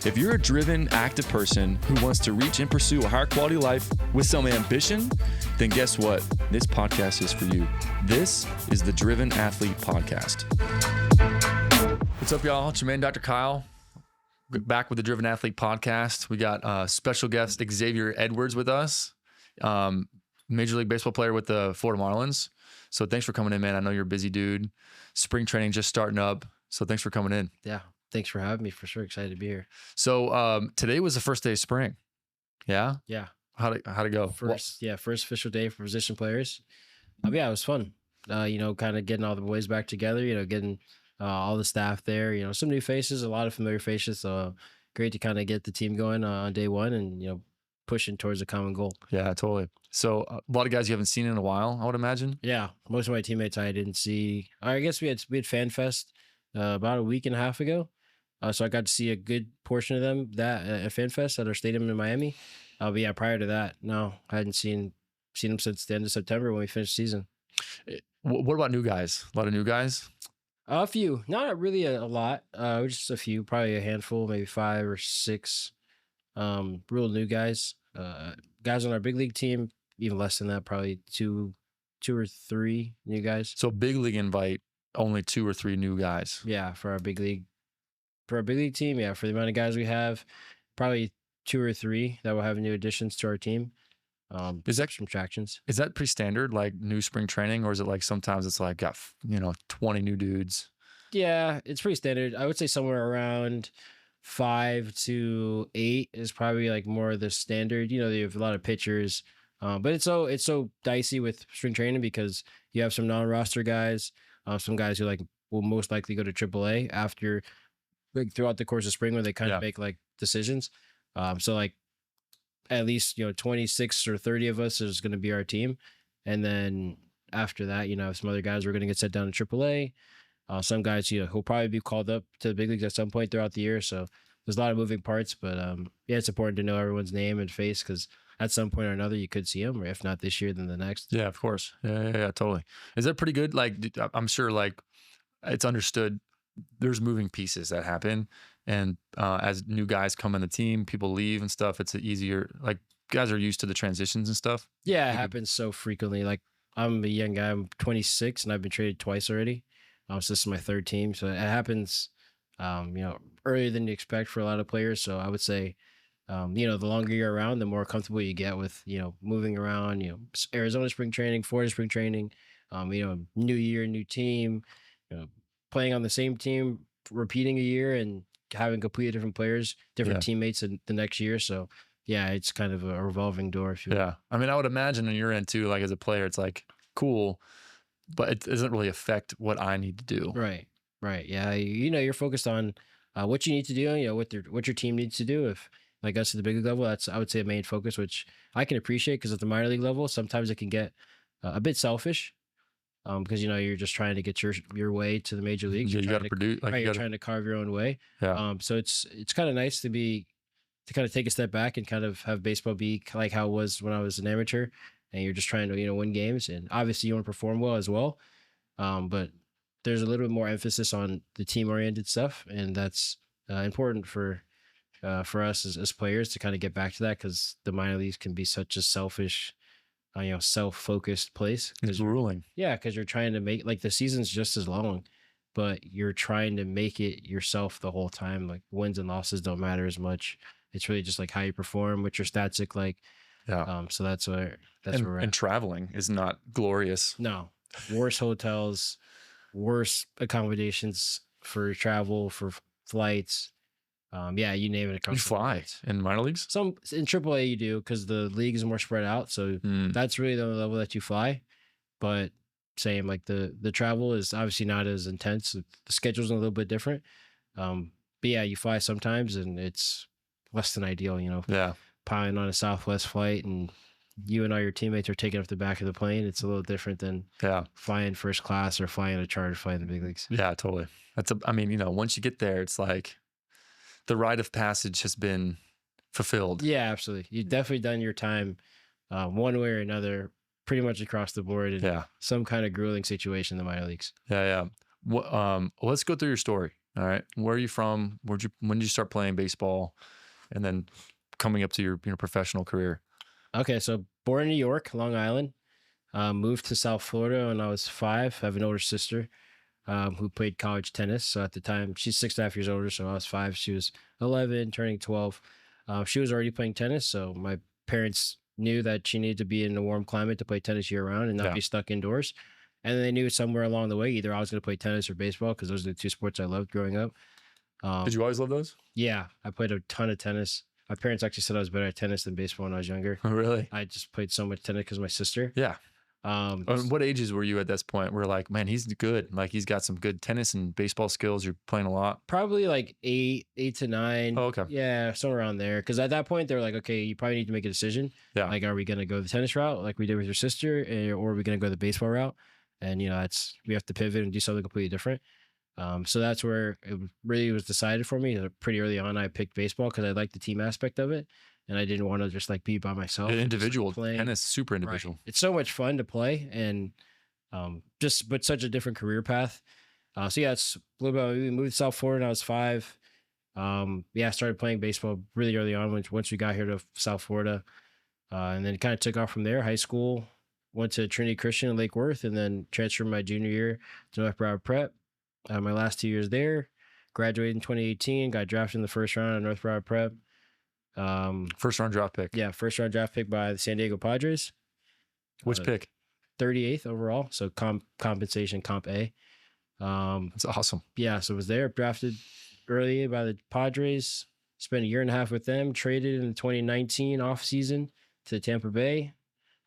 If you're a driven, active person who wants to reach and pursue a higher quality life with some ambition, then guess what? This podcast is for you. This is the Driven Athlete Podcast. What's up, y'all? It's your man, Dr. Kyle. Back with the Driven Athlete Podcast. We got special guest Xavier Edwards with us, Major League Baseball player with the Florida Marlins. So thanks for coming in, man. I know you're a busy dude. Spring training just starting up. So thanks for coming in. Yeah. Thanks for having me. For sure. Excited to be here. So today was the first day of spring. Yeah? Yeah. How'd it go? First official day for position players. Yeah, it was fun. Kind of getting all the boys back together, getting all the staff there, some new faces, a lot of familiar faces. So great to kind of get the team going on day one and, pushing towards a common goal. Yeah, totally. So a lot of guys you haven't seen in a while, I would imagine. Yeah. Most of my teammates I didn't see. I guess we had Fan Fest about a week and a half ago. So I got to see a good portion of them at Fan Fest at our stadium in Miami. But yeah, prior to that, no, I hadn't seen them since the end of September when we finished the season. What about new guys? A lot of new guys? A few, not really a lot. Just a few, probably a handful, maybe 5 or 6 real new guys. Guys on our big league team, even less than that, probably two or 3 new guys. So big league invite, only 2 or 3 new guys. Yeah, for our big league. For our big league team, yeah, for the amount of guys we have, probably 2 or 3 that will have new additions to our team. Is that subtractions? Is that pretty standard, like new spring training, or is it like sometimes it's like got 20 new dudes? Yeah, it's pretty standard. I would say somewhere around 5 to 8 is probably like more the standard. They have a lot of pitchers, but it's so dicey with spring training because you have some non-roster guys, some guys who will most likely go to AAA after. Throughout the course of spring where they kind of make decisions. So at least, 26 or 30 of us is going to be our team. And then after that, some other guys are going to get set down to AAA. Some guys, who'll probably be called up to the big leagues at some point throughout the year. So there's a lot of moving parts, but it's important to know everyone's name and face because at some point or another you could see them, or if not this year, then the next. Yeah, of course. Yeah, totally. Is that pretty good? I'm sure it's understood there's moving pieces that happen. And as new guys come in the team, people leave and stuff, it's easier. Guys are used to the transitions and stuff. Yeah, it happens so frequently. I'm a young guy. I'm 26 and I've been traded twice already. So this is my 3rd team. So it happens, earlier than you expect for a lot of players. So I would say, the longer you're around, the more comfortable you get with, moving around, Arizona spring training, Florida spring training, new year, new team, playing on the same team, repeating a year and having completely different players, different teammates in the next year. So yeah, it's kind of a revolving door. If you will. Yeah. I mean, I would imagine on your end too, as a player, it's cool, but it doesn't really affect what I need to do. Right. Yeah. You're focused on what you need to do, what your team needs to do. If like us at the big league level, that's, I would say, a main focus, which I can appreciate because at the minor league level, sometimes it can get a bit selfish. Because you're just trying to get your way to the major leagues. You got to produce. You're trying to carve your own way. Yeah. So it's kind of nice to kind of take a step back and kind of have baseball be like how it was when I was an amateur, and you're just trying to win games, and obviously you want to perform well as well. But there's a little bit more emphasis on the team oriented stuff, and that's important for us as players to kind of get back to that because the minor leagues can be such a selfish. Self-focused place. It's grueling. Yeah, because you're trying to make the season's just as long, but you're trying to make it yourself the whole time. Wins and losses don't matter as much. It's really just how you perform, what your stats look like. Yeah. So that's where we're at. And traveling is not glorious. No, worse hotels, worse accommodations for travel, for flights. You name it. You fly in minor leagues? Some in AAA you do because the league is more spread out. So that's really the level that you fly. But same, the travel is obviously not as intense. The schedule's a little bit different. But yeah, you fly sometimes and it's less than ideal, Yeah. Piling on a Southwest flight and you and all your teammates are taking off the back of the plane. It's a little different than flying first class or flying a charter flight in the big leagues. Yeah, totally. Once you get there, it's the rite of passage has been fulfilled. Yeah, absolutely. You've definitely done your time one way or another, pretty much across the board in some kind of grueling situation in the minor leagues. Yeah. Let's go through your story. All right. Where are you from? When did you start playing baseball? And then coming up to your professional career? Okay, so born in New York, Long Island. Moved to South Florida when I was 5. I have an older sister who played college tennis. So at the time, she's 6.5 years older. So I was 5. She was 11, turning 12. She was already playing tennis. So my parents knew that she needed to be in a warm climate to play tennis year round and not be stuck indoors. And then they knew somewhere along the way, either I was going to play tennis or baseball because those are the two sports I loved growing up. Did you always love those? Yeah, I played a ton of tennis. My parents actually said I was better at tennis than baseball when I was younger. Really? I just played so much tennis because of my sister. Yeah. What ages were you at this point? We're like, man, he's good. Like he's got some good tennis and baseball skills. You're playing a lot. Probably like 8 to 9. Oh, okay. Yeah, somewhere around there. Because at that point, they were like, okay, you probably need to make a decision. Yeah. Like, are we going to go the tennis route like we did with your sister, or are we going to go the baseball route? And we have to pivot and do something completely different. So that's where it really was decided for me. Pretty early on, I picked baseball because I liked the team aspect of it, and I didn't want to just like be by myself. Individual tennis, super individual. Right. It's so much fun to play, and but such a different career path. So yeah, it's a little bit. We moved to South Florida when I was 5. I started playing baseball really early on once we got here to South Florida, and then it kind of took off from there. High school, went to Trinity Christian in Lake Worth, and then transferred my junior year to North Broward Prep. My last 2 years there, graduated in 2018, got drafted in the first round at North Broward Prep. First round draft pick. Yeah, first round draft pick by the San Diego Padres. Which pick? 38th overall. So compensation, comp A. That's awesome. Yeah, so was there, drafted early by the Padres, spent a year and a half with them, traded in the 2019 offseason to Tampa Bay,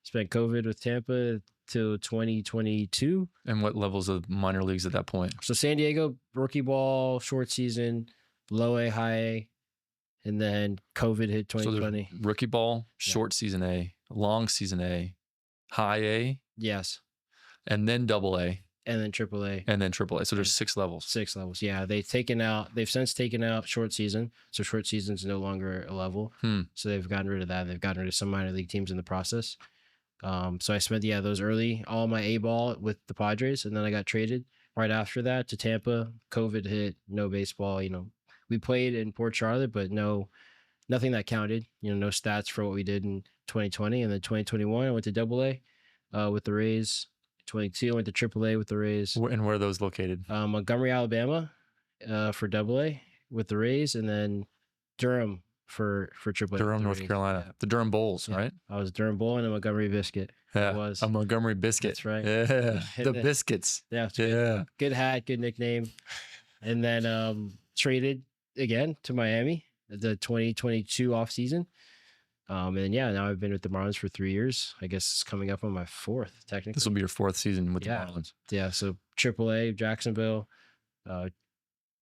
spent COVID with Tampa till 2022. And what levels of minor leagues at that point? So San Diego, rookie ball, short season, low A, high A, and then COVID hit 2020. So rookie ball, short season A, long season A, high A. Yes. And then double A. And then triple A. And then triple A. So there's 6 levels. 6 levels. Yeah. They've since taken out short season. So short season is no longer a level. So they've gotten rid of that. They've gotten rid of some minor league teams in the process. So I spent, those early, all my A ball with the Padres. And then I got traded right after that to Tampa. COVID hit, no baseball. We played in Port Charlotte, but nothing that counted, no stats for what we did in 2020. And then 2021, I went to double A with the Rays. 22, I went to triple A with the Rays. And where are those located? Montgomery, Alabama for double A with the Rays, and then Durham for triple A. Durham, North Carolina. Yeah. The Durham Bulls, right? I was Durham Bull and a Montgomery Biscuit. Yeah, a Montgomery Biscuit. That's right. Yeah, the Biscuits. Yeah, yeah. Good hat, good nickname. And then traded again to Miami the 2022 offseason. And now I've been with the Marlins for 3 years. I guess it's coming up on my 4th, technically. This will be your 4th season with the Marlins. Yeah, so AAA, Jacksonville,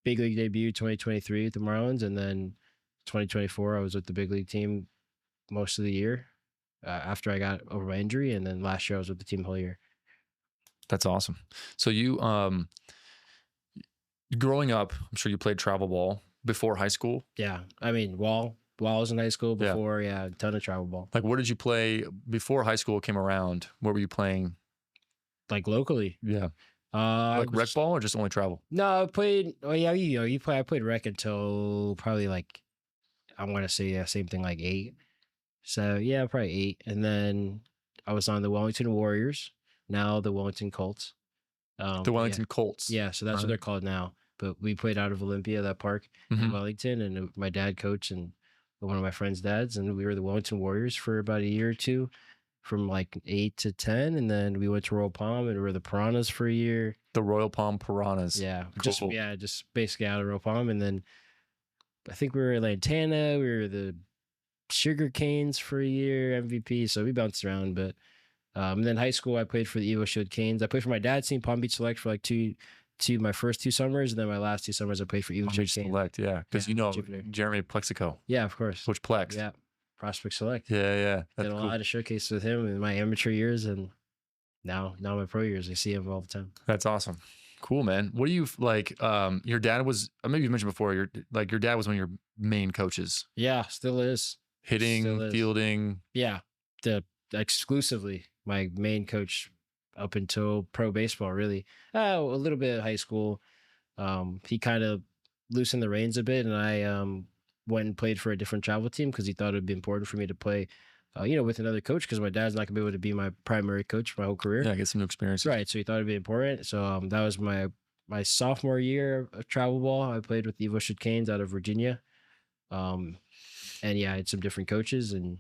big league debut 2023 with the Marlins, and then 2024 I was with the big league team most of the year after I got over my injury, and then last year I was with the team the whole year. That's awesome. So you, growing up, I'm sure you played travel ball before high school. Yeah, I mean, while I was in high school before, a ton of travel ball. Like, what did you play before high school came around? What were you playing? Like locally? Yeah. Like rec ball or just only travel? No, I played. Oh yeah, I played rec until probably like, I want to say same thing, like 8. So yeah, probably 8, and then I was on the Wellington Warriors, now the Wellington Colts. The Wellington Colts. Yeah, so that's what they're called now. But we played out of Olympia, that park in Wellington, and my dad coached and one of my friend's dads, and we were the Wellington Warriors for about a year or two, from like 8 to 10, and then we went to Royal Palm and we were the Piranhas for a year. The Royal Palm Piranhas. Yeah, cool. just basically out of Royal Palm, and then I think we were at Lantana, we were the Sugar Canes for a year, MVP. So we bounced around, but and then high school I played for the Evo Shield Canes. I played for my dad's team, Palm Beach Select, for like my first 2 summers, and then my last 2 summers I played for Evo Shield Canes. Select, yeah, because Jupiter. Jeremy Plexico. Yeah, of course. Coach Plex. Yeah, Prospect Select. Yeah. Did a lot of showcases with him in my amateur years, and now my pro years. I see him all the time. That's awesome. Cool, man. What do you like? Your dad was, maybe you mentioned before, your dad was one of your main coaches. Yeah, still is. Hitting, fielding. Yeah, exclusively my main coach up until pro baseball, really. A little bit of high school. He kind of loosened the reins a bit, and I went and played for a different travel team because he thought it'd be important for me to play, with another coach because my dad's not gonna be able to be my primary coach for my whole career. Yeah, get some new experience. Right. So he thought it'd be important. So that was my sophomore year of travel ball. I played with the Evo Canes out of Virginia. And yeah, I had some different coaches and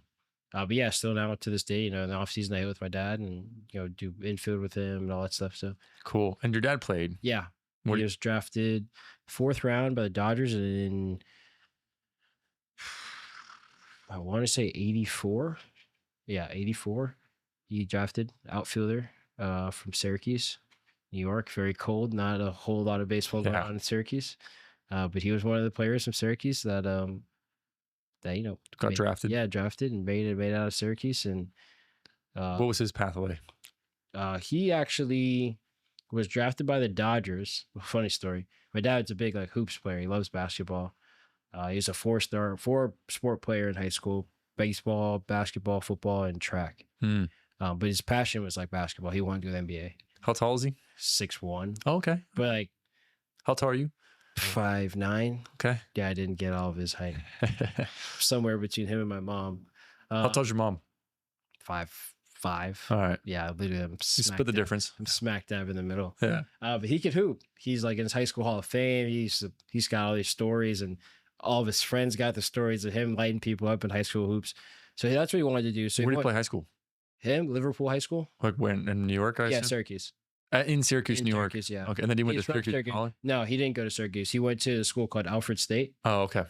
but yeah, still now to this day, in the off season I hit with my dad and do infield with him and all that stuff. So Cool. And your dad played. yeah. What He was drafted 4th round by the Dodgers in I want to say 84. Yeah, 84. He drafted outfielder from Syracuse, New York. Very cold, not a whole lot of baseball going on in Syracuse. But he was one of the players from Syracuse that got drafted. Yeah, drafted and made out of Syracuse. And what was his pathway? he actually was drafted by the Dodgers. Funny story. My dad's a big hoops player. He loves basketball. He was a 4-sport player in high school: baseball, basketball, football, and track. But his passion was basketball. He wanted to do the NBA. How tall is he? 6'1". Oh, okay. But how tall are you? 5'9". Okay. Yeah, I didn't get all of his height. Somewhere between him and my mom. How tall's your mom? 5'5". All right. Yeah, literally, You split the difference. I'm smack dab in the middle. Yeah. But he could hoop. He's in his high school Hall of Fame. He's got all these stories, and all of his friends got the stories of him lighting people up in high school hoops. So that's what he wanted to do. So where did he play high school? Him, Liverpool High School. Like when in New York? Yeah, Syracuse. In Syracuse, New York. Syracuse, yeah. Okay, and then he went to Syracuse College? No, he didn't go to Syracuse. He went to a school called Alfred State. Oh, okay.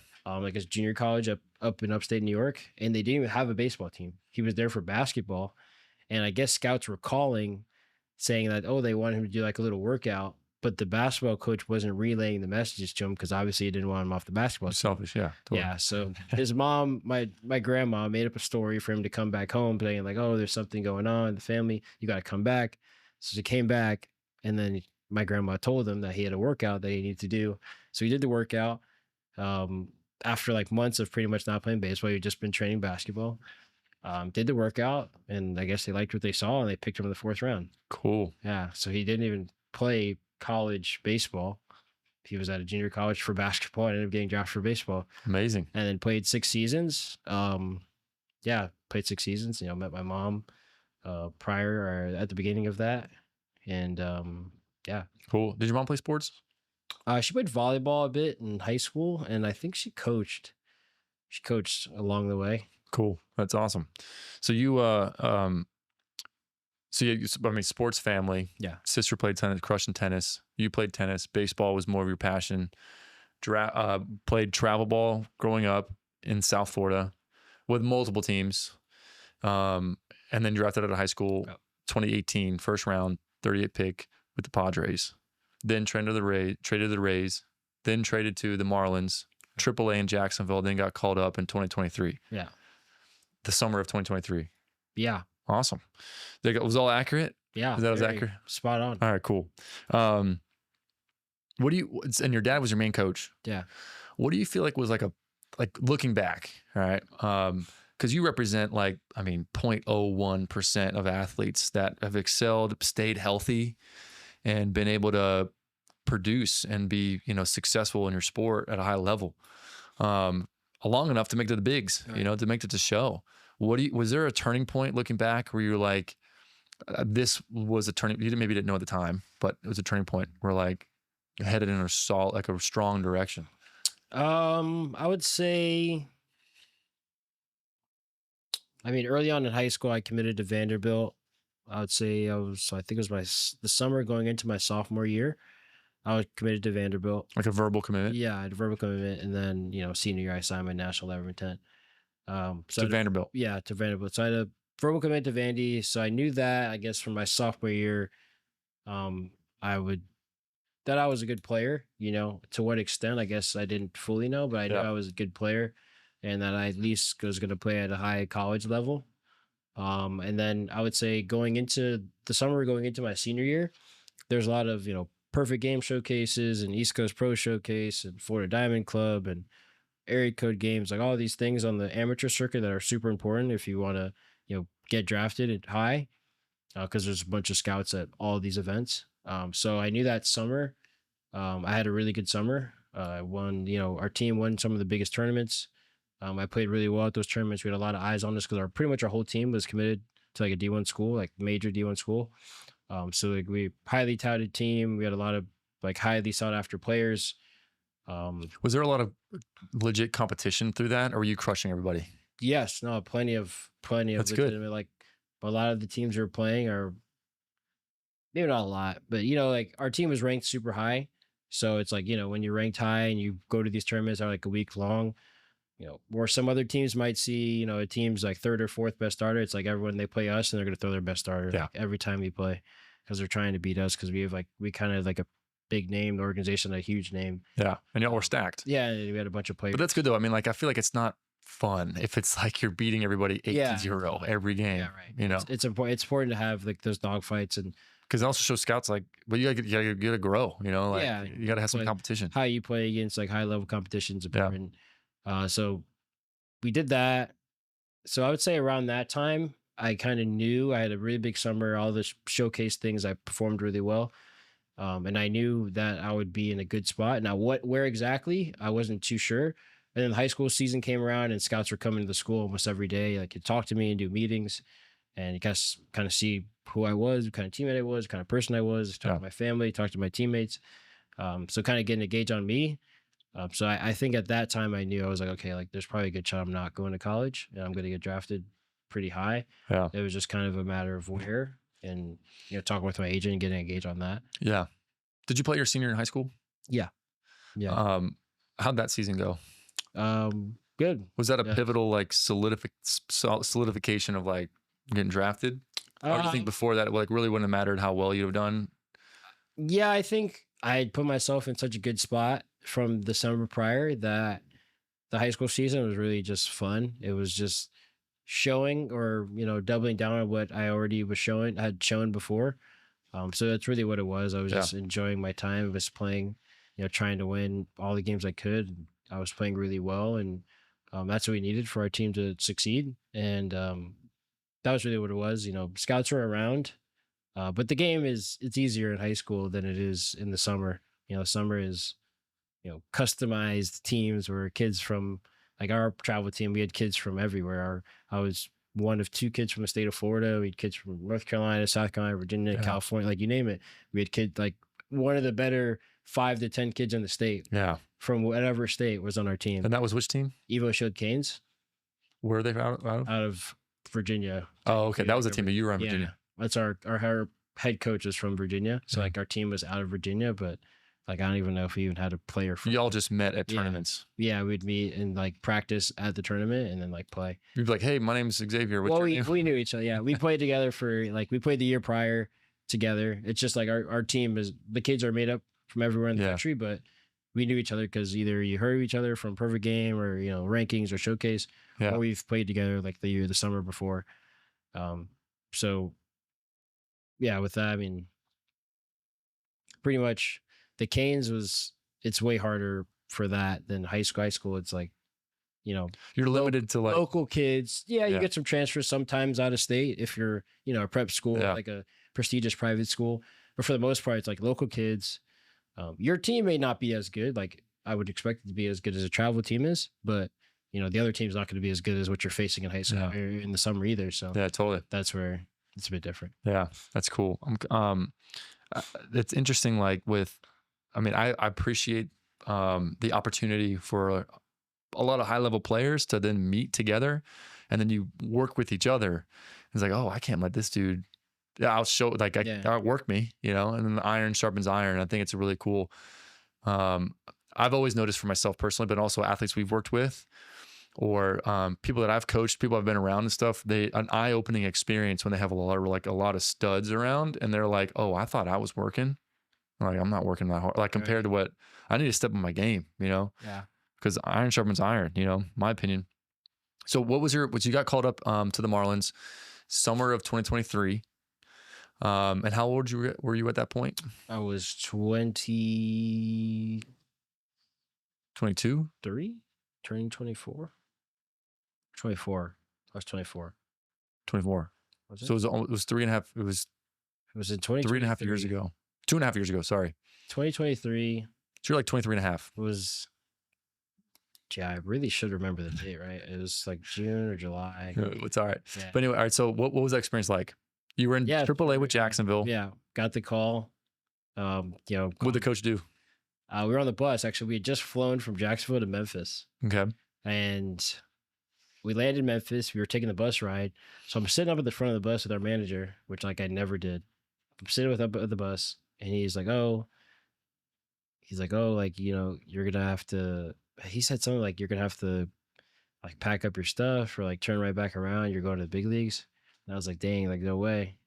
His junior college up in upstate New York, and they didn't even have a baseball team. He was there for basketball, and I guess scouts were calling, saying that they wanted him to do a little workout, but the basketball coach wasn't relaying the messages to him because obviously he didn't want him off the basketball team. Selfish, yeah. Totally. Yeah, so his mom, my grandma, made up a story for him to come back home, saying there's something going on in the family. You got to come back. So he came back, and then my grandma told him that he had a workout that he needed to do. So he did the workout. After months of pretty much not playing baseball, he'd just been training basketball. Did the workout, and I guess they liked what they saw, and they picked him in the 4th round. Cool. Yeah, so he didn't even play college baseball. He was at a junior college for basketball and ended up getting drafted for baseball. Amazing. And then played 6 seasons. Played 6 seasons. Met my mom prior or at the beginning of that. And yeah. Cool. Did your mom play sports? She played volleyball a bit in high school, and I think she coached. She coached along the way. Cool. That's awesome. So you sports family. Yeah. Sister played tennis, crushing tennis. You played tennis. Baseball was more of your passion. Played travel ball growing up in South Florida with multiple teams. And then drafted out of high school, 2018, 1st round, 38 pick with the Padres. Then traded to the Rays, then traded to the Marlins, AAA in Jacksonville, then got called up in 2023. Yeah. The summer of 2023. Yeah. Awesome. Was all accurate? Yeah. That was accurate? Spot on. All right, cool. And your dad was your main coach. Yeah. What do you feel was looking back, all right? Because you represent 0.01% of athletes that have excelled, stayed healthy, and been able to produce and be, successful in your sport at a high level, long enough to make it to the bigs, right. To make it to show. Was there a turning point looking back where you're this was a turning? You maybe didn't know at the time, but it was a turning point where headed in a strong direction. I would say, early on in high school, I committed to Vanderbilt. I would say I think it was the summer going into my sophomore year. I was committed to Vanderbilt. Like a verbal commitment? Yeah, I had a verbal commitment. And then, senior year, I signed my national letter of intent. To Vanderbilt? Yeah, to Vanderbilt. So I had a verbal commitment to Vandy. So I knew that, I guess, from my sophomore year, I was a good player. To what extent, I guess I didn't fully know, but I knew I was a good player and that I at least was going to play at a high college level. And then I would say going into my senior year, there's a lot of, perfect game showcases and East Coast Pro Showcase and Florida Diamond Club and area code games, all these things on the amateur circuit that are super important if you want to, get drafted at high, because there's a bunch of scouts at all these events. So I knew that summer, I had a really good summer. I won, our team won some of the biggest tournaments. I played really well at those tournaments. We had a lot of eyes on us because pretty much our whole team was committed to like a D1 school, like major D1 school. So like we highly touted team. We had a lot of like highly sought after players. Was there a lot of legit competition through that, or were you crushing everybody? Yes, no, plenty of That's good. legitimate, like a lot of the teams we were playing are maybe not a lot, but like our team was ranked super high. So it's like, when you're ranked high and you go to these tournaments that are like a week long, or some other teams might see, a team's like third or fourth best starter. It's like everyone, they play us and they're going to throw their best starter like, every time we play because they're trying to beat us because we kind of like a big name, the organization, a huge name. Yeah. And y'all were stacked. Yeah. And we had a bunch of players. But that's good though. I mean, like, I feel like it's not fun if it's like you're beating everybody 8-0 every game. Yeah, right. It's important to have like those dog fights and because it also shows scouts like, well, you gotta grow, like you gotta have some competition. How you play against like high level competitions important. So we did that. So I would say around that time, I kind of knew I had a really big summer, all the showcase things, I performed really well. And I knew that I would be in a good spot. Now, where exactly, I wasn't too sure. And then the high school season came around and scouts were coming to the school almost every day. Like, you talk to me and do meetings and you guys kind of see who I was, what kind of teammate I was, what kind of person I was, talk to my family, talk to my teammates. So kind of getting a gauge on me. So I think at that time I knew, I was like, okay, like there's probably a good shot I'm not going to college and I'm going to get drafted pretty high. Yeah. It was just kind of a matter of where and, talking with my agent and getting a gauge on that. Yeah. Did you play your senior in high school? Yeah. Yeah. How'd that season go? Good. Was that a pivotal like solidification of like getting drafted? Or do you think before that, like, really wouldn't have mattered how well you'd have done? Yeah, I think I had put myself in such a good spot from the summer prior that the high school season was really just fun. It was just showing or, doubling down on what I already had shown before. So that's really what it was. I was just enjoying my time. I was playing, trying to win all the games I could. I was playing really well, and that's what we needed for our team to succeed. And that was really what it was. Scouts were around, but the game it's easier in high school than it is in the summer. Summer is, customized teams where kids from like our travel team, we had kids from everywhere. I was one of two kids from the state of Florida. We had kids from North Carolina, South Carolina, Virginia, California, like you name it. We had kids, like one of the better 5 to 10 kids in the state. Yeah. From whatever state was on our team. And that was which team? Evo Shield Canes. Where are they out of? Out of Virginia. Oh, okay. That was the team that you were in Virginia. That's our head coach is from Virginia. So like our team was out of Virginia, but like I don't even know if we even had a player from. Y'all just met at tournaments. Yeah, we'd meet and like practice at the tournament and then like play. You'd be like, hey, my name's Xavier. What's your name? We knew each other. Yeah. We played together we played the year prior together. It's just like our team the kids are made up from everywhere in the country, but we knew each other because either you heard of each other from Perfect Game or, rankings or showcase, or we've played together like the summer before. So yeah, with that, I mean, pretty much the Canes it's way harder for that than high school. High school, it's like, you're limited to like local kids. Yeah. You get some transfers sometimes out of state if you're, a prep school, like a prestigious private school, but for the most part, it's like local kids. Your team may not be as good. Like I would expect it to be as good as a travel team is, but the other team's not going to be as good as what you're facing in high school or in the summer either. So yeah, totally. That's where it's a bit different. Yeah, that's cool. It's interesting. Like I appreciate the opportunity for a lot of high level players to then meet together, and then you work with each other. It's like, oh, I can't let this dude. Yeah, I'll show outwork me, and then the iron sharpens iron. I think it's a really cool. I've always noticed for myself personally, but also athletes we've worked with, or people that I've coached, people I've been around and stuff. An eye-opening experience when they have a lot of studs around, and they're like, "Oh, I thought I was working. Like I'm not working that hard. Like compared to what I need to step in my game, Yeah. Because iron sharpens iron. My opinion. So what you got called up to the Marlins, summer of 2023. And how old were you at that point? I was 22, 3, turning 24. 24. I was 24. 24. Was it? So it was 3.5. It was in 2023. 3.5 years ago. 2.5 years ago. Sorry. 2023. So you're like 23 and a half. It was, yeah, I really should remember the date, right? It was like June or July. It's all right. Yeah. But anyway, all right. So what was that experience like? You were in AAA with Jacksonville. Yeah, got the call. What did the coach do? We were on the bus. Actually, we had just flown from Jacksonville to Memphis. Okay. And we landed in Memphis. We were taking the bus ride. So I'm sitting up at the front of the bus with our manager, which like I never did. I'm sitting up at the bus, and he's like, like, you're gonna have to. He said something like, you're gonna have to like pack up your stuff or like turn right back around. You're going to the big leagues. And I was like, dang, like no way.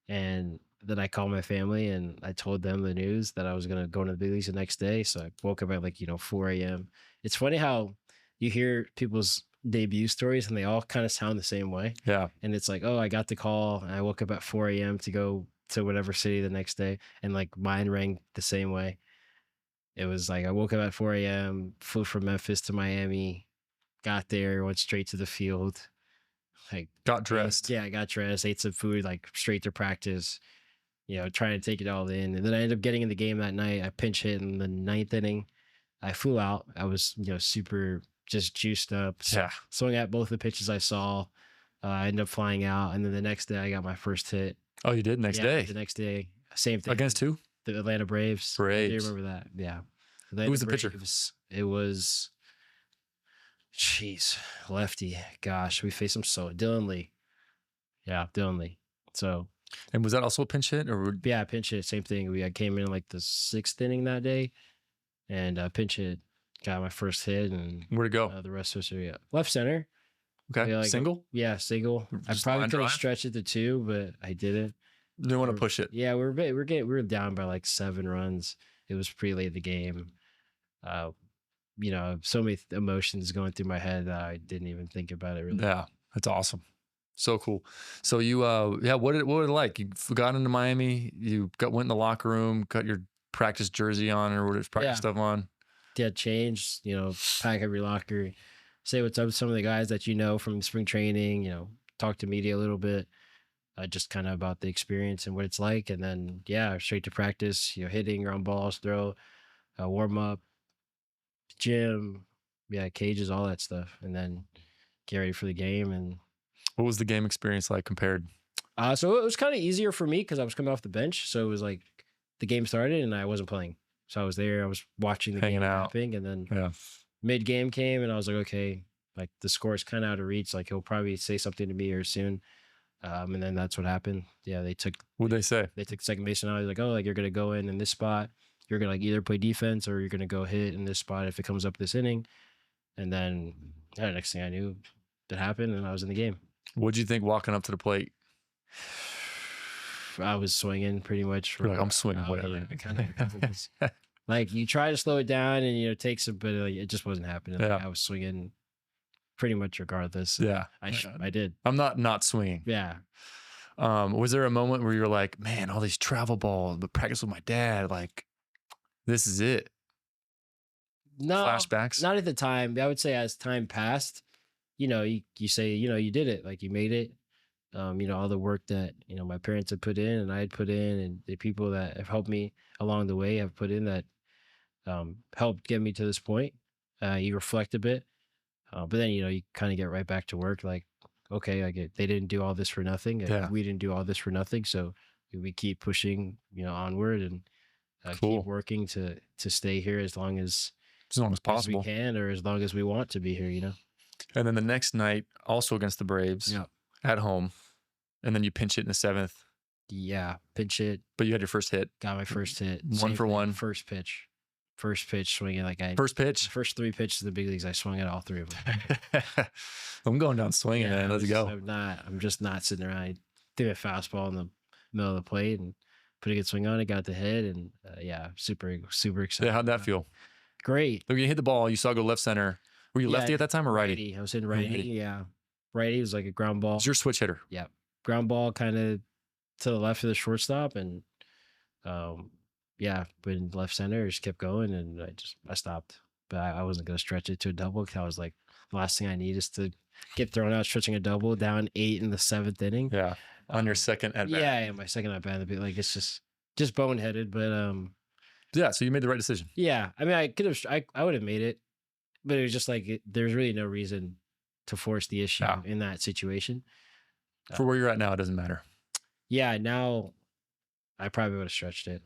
And then I called my family and I told them the news that I was gonna go to the big leagues the next day. So I woke up at like 4 a.m. It's funny how you hear people's debut stories and they all kind of sound the same way. Yeah. And it's like, oh, I got the call and I woke up at 4 a.m. to go to whatever city the next day, and like mine rang the same way. It was like I woke up at 4 a.m., flew from Memphis to Miami, got there, went straight to the field, like got dressed. I got dressed, ate some food, like straight to practice, trying to take it all in. And then I ended up getting in the game that night. I pinch hit in the 9th inning. I flew out. I was, super just juiced up. Yeah. Swung at both the pitches I saw. I ended up flying out. And then the next day I got my first hit. Oh, you did? Next day? The next day. Same thing. Against who? The Atlanta Braves. Braves. I do remember that. Yeah. Who was the pitcher? It was, lefty. Gosh, we faced him Dylan Lee. Yeah, Dylan Lee. So. And was that also a pinch hit? Yeah, pinch hit. Same thing. I came in like the 6th inning that day, and pinch hit. Got my first hit, and where'd it go? The rest was left center. Okay, single. Yeah, single. I probably could have stretched it to 2, but I didn't. Didn't want to push it. Yeah, we were down by like 7 runs. It was pretty late in the game. So many emotions going through my head that I didn't even think about it really. Yeah, that's awesome. So cool. So you, what did it like? You got into Miami. You went in the locker room, got your practice jersey on or whatever practice stuff on. Yeah, changed. Pack up your locker, say what's up to some of the guys that from spring training. Talk to media a little bit, just kind of about the experience and what it's like, and then straight to practice. Hitting, ground balls, throw, warm up, gym, cages, all that stuff, and then get ready for the game. And what was the game experience like compared? So it was kind of easier for me because I was coming off the bench. So it was like the game started and I wasn't playing. So I was there. I was watching the hanging game out. Happening, and then mid game came and I was like, okay, like the score is kind of out of reach. Like he'll probably say something to me here soon. And then that's what happened. Yeah, what'd they say? They took second baseman out. He's like, oh, like you're gonna go in this spot. You're gonna like either play defense or you're gonna go hit in this spot if it comes up this inning. And then next thing I knew, that happened and I was in the game. What'd you think walking up to the plate? I was swinging pretty much. You're like, I'm swinging, whatever. Yeah, kind of. Like you try to slow it down and it takes a bit, like, it just wasn't happening. Like, I was swinging pretty much regardless. Yeah, I did. I'm not swinging. Yeah. Was there a moment where you're like, man, all these travel balls, but practice with my dad, like this is it? No, flashbacks. Not at the time. I would say as time passed, you say, you did it, like you made it. All the work that, my parents had put in and I had put in, and the people that have helped me along the way have put in that helped get me to this point. You reflect a bit, but then, you kind of get right back to work. Like, okay, they didn't do all this for nothing. And we didn't do all this for nothing. So we keep pushing, onward and keep working to stay here as long as possible as we can, or as long as we want to be here, And then the next night, also against the Braves at home. And then you pinch it in the 7th. Yeah, pinch it. But you had your first hit. Got my first hit. One for one. First pitch swinging like First pitch? First 3 pitches in the big leagues, I swung at all 3 of them. I'm going down swinging, man. Let's go. I'm just not sitting around. I threw a fastball in the middle of the plate and put a good swing on it, got the hit, and super, super excited. Yeah, how'd that feel? Great. Look, you hit the ball, you saw it go left center. Were you lefty at that time or righty? I was hitting righty. Yeah. Righty was like a ground ball. It's your switch hitter. Yeah. Ground ball kind of to the left of the shortstop, and when left center, just kept going, and I stopped. But I wasn't gonna stretch it to a double because I was like, the last thing I need is to get thrown out stretching a double down 8 in the 7th inning. Yeah, on your second at bat. Yeah, my second at bat. Like it's just boneheaded, but Yeah. So you made the right decision. Yeah. I mean, I would have made it, but it was just like, there's really no reason to force the issue Yeah. in that situation. For where you're at now, it doesn't matter. Yeah. Now I probably would have stretched it,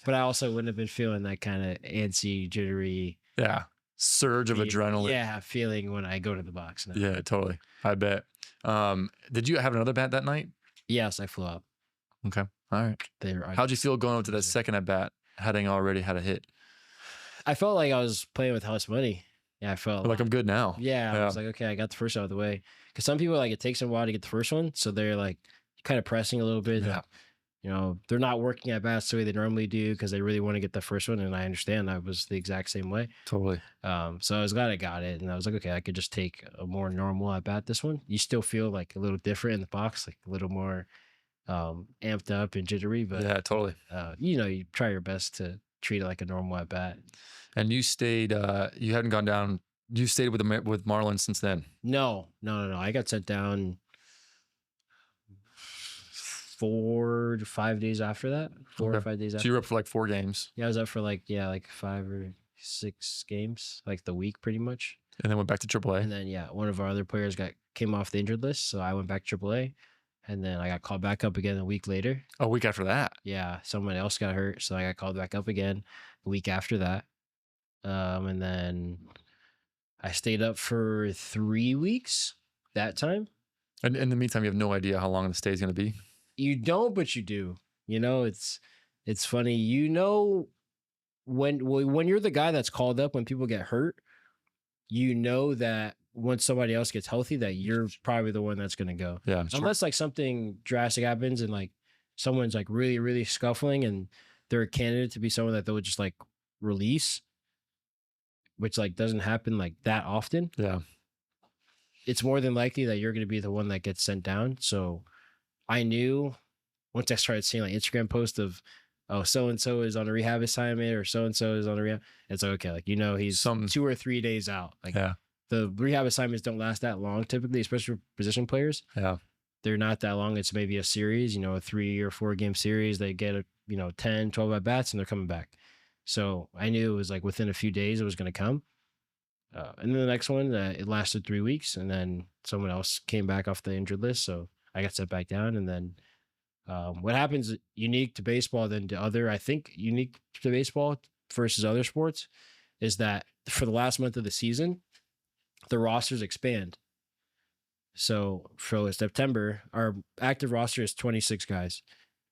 but I also wouldn't have been feeling that kind of antsy, jittery. Yeah. Surge of adrenaline. Yeah. Feeling when I go to the box now. Yeah, totally. I bet. Did you have another bat that night? Yes. I flew up. Okay. All right. How'd you feel going up to that second at bat, having already had a hit? I felt like I was playing with house money. Yeah, I felt like I'm good now. Yeah, I was like, okay, I got the first out of the way. Because some people, like, it takes them a while to get the first one, so they're like kind of pressing a little bit. Yeah. You know, they're not working at bats the way they normally do because they really want to get the first one, and I understand. I was the exact same way. Totally. So I was glad I got it, and I was like, okay, I could just take a more normal at bat this one. You still feel like a little different in the box, like a little more amped up and jittery, but yeah, totally. You know, you try your best to treat it like a normal at bat. And you stayed. You hadn't gone down. You stayed with Marlins since then. No. I got sent down 4 to 5 days after that. 4 or 5 days after. So you were up for like 4 games. Yeah, I was up for like 5 or 6 games, like the week pretty much. And then went back to AAA. And then one of our other players came off the injured list, so I went back to AAA. And then I got called back up again a week later. A week after that? Yeah, someone else got hurt, so I got called back up again a week after that. And then I stayed up for 3 weeks that time. And in the meantime, you have no idea how long the stay is going to be? You don't, but you do. You know, it's funny. You know, when you're the guy that's called up when people get hurt, you know that once somebody else gets healthy, that you're probably the one that's going to go. Yeah. Unless like something drastic happens and like someone's like really, really scuffling and they're a candidate to be someone that they would just like release, which like doesn't happen like that often. Yeah. It's more than likely that you're going to be the one that gets sent down. So I knew once I started seeing like Instagram posts of, oh, so-and-so is on a rehab assignment or so-and-so is on a rehab. It's like, okay, like, you know, he's 2 or 3 days out. Like the rehab assignments don't last that long typically, especially for position players. Yeah. They're not that long. It's maybe a series, you know, a 3 or 4 game series. They get 10, 12 at bats and they're coming back. So I knew it was like within a few days it was going to come. And then the next one, it lasted 3 weeks, and then someone else came back off the injured list. So I got set back down. And then what happens unique to baseball than to other, I think unique to baseball versus other sports, is that for the last month of the season, the rosters expand. So for September, our active roster is 26 guys.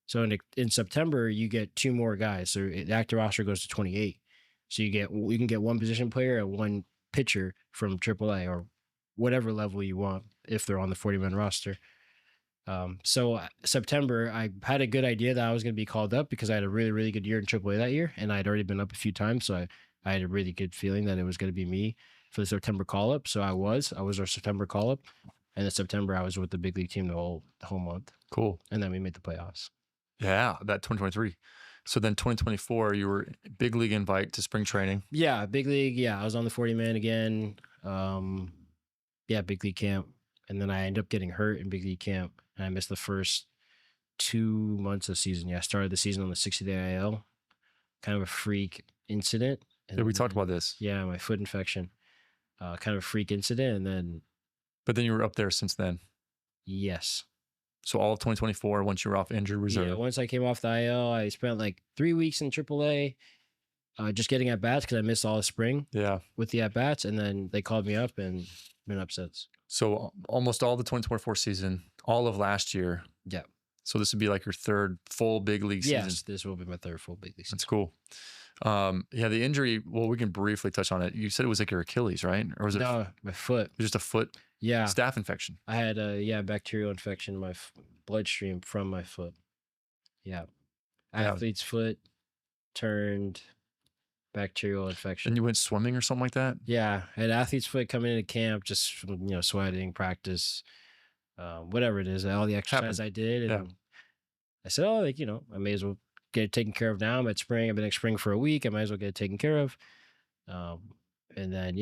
So in September, you get 2 more guys. So the active roster goes to 28. So you can get 1 position player and 1 pitcher from AAA or whatever level you want if they're on the 40-man roster. So September, I had a good idea that I was going to be called up because I had a really, really good year in AAA that year, and I'd already been up a few times. So I had a really good feeling that it was going to be me for the September call-up. So I was our September call-up. And in September, I was with the big league team the whole month. Cool. And then we made the playoffs. Yeah, that 2023. So then 2024, you were big league invite to spring training. Yeah, big league. Yeah, I was on the 40-man again. Big league camp. And then I ended up getting hurt in big league camp. And I missed the first 2 months of the season. Yeah, I started the season on the 60-day IL. Kind of a freak incident. Yeah, we talked about this. Yeah, my foot infection. Kind of a freak incident. And then... But then you were up there since then. Yes. So all of 2024, once you were off injured reserve. Yeah, once I came off the IL, I spent like 3 weeks in AAA just getting at-bats because I missed all the spring with the at-bats. And then they called me up and been up since. So almost all the 2024 season, all of last year. Yeah. So this would be like your 3rd full big league season. Yes, this will be my 3rd full big league season. That's cool. The injury, well, we can briefly touch on it. You said it was like your Achilles, right? Or was it? No, my foot. It was just a foot? Yeah. Staph infection. I had a bacterial infection in my bloodstream from my foot. Yeah. Athlete's foot turned bacterial infection. And you went swimming or something like that? Yeah. I had athlete's foot coming into camp, just sweating, practice, whatever it is, all the exercise I did. And I said, I may as well get it taken care of now. I'm at spring. I've been at spring for a week. I might as well get it taken care of. And then,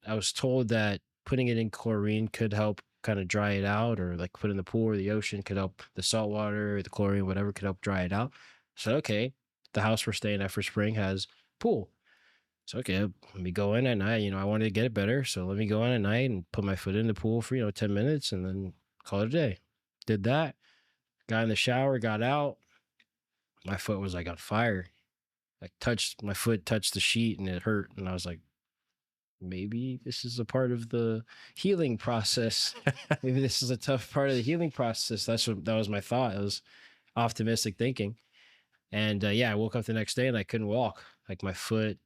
I was told that putting it in chlorine could help kind of dry it out, or put in the pool or the ocean could help, the salt water or the chlorine, whatever, could help dry it out. So, okay, the house we're staying at for spring has pool. So, okay, let me go in at night. I wanted to get it better. So let me go in at night and put my foot in the pool for, 10 minutes and then call it a day. Did that, got in the shower, got out. My foot was like on fire. My foot touched the sheet and it hurt. And I was like, maybe this is a part of the healing process. Maybe this is a tough part of the healing process. That was my thought. It was optimistic thinking. And I woke up the next day and I couldn't walk. Like my foot,